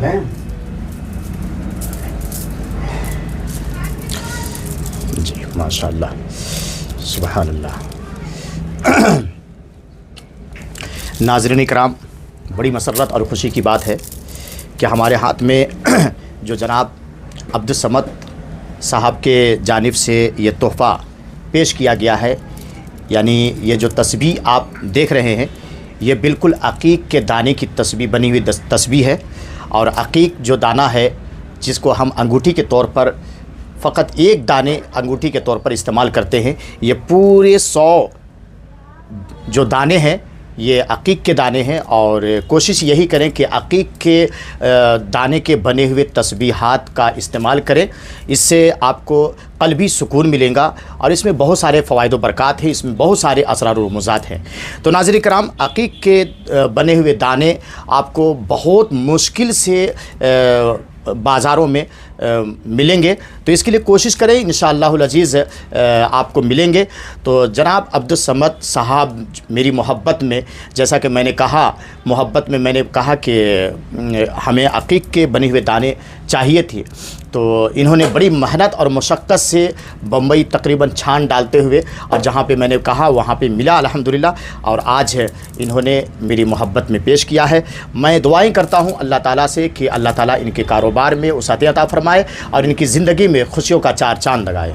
जी माशाअल्लाह, सुभान अल्लाह। नाज़रीन इकराम, बड़ी मसर्रत और ख़ुशी की बात है कि हमारे हाथ में जो जनाब अब्दुल समद साहब के जानिब से ये तोहफ़ा पेश किया गया है, यानी ये जो तस्बीह आप देख रहे हैं, ये बिल्कुल अक़ीक़ के दाने की तस्बीह बनी हुई तस्बीह है। और अक़ीक़ जो दाना है, जिसको हम अंगूठी के तौर पर फ़कत एक दाने अंगूठी के तौर पर इस्तेमाल करते हैं, ये पूरे 100 जो दाने हैं ये अक़ीक़ के दाने हैं। और कोशिश यही करें कि अक़ीक़ के दाने के बने हुए तस्बीहात का इस्तेमाल करें, इससे आपको क़ल्बी सुकून मिलेगा और इसमें बहुत सारे फ़वाइद व बरक़ात हैं, इसमें बहुत सारे असरार व रमूज़ात हैं। तो नाज़रीन किराम, अक़ीक़ के बने हुए दाने आपको बहुत मुश्किल से बाज़ारों में मिलेंगे, तो इसके लिए कोशिश करें, इंशाअल्लाहुल अज़ीज़ आपको मिलेंगे। तो जनाब अब्दुल समद साहब मेरी मोहब्बत में, जैसा कि मैंने कहा, मोहब्बत में मैंने कहा कि हमें अक़ीक़ के बने हुए दाने चाहिए थे, तो इन्होंने बड़ी मेहनत और मशक्क़त से बम्बई तकरीबन छान डालते हुए और जहाँ पे मैंने कहा वहाँ पे मिला अल्हम्दुलिल्लाह, और आज इन्होंने मेरी मोहब्बत में पेश किया है। मैं दुआएं करता हूँ अल्लाह ताला से कि अल्लाह ताला इनके कारोबार में वसअत अता फ़रमाए और इनकी ज़िंदगी में खुशियों का चार चाँद लगाए।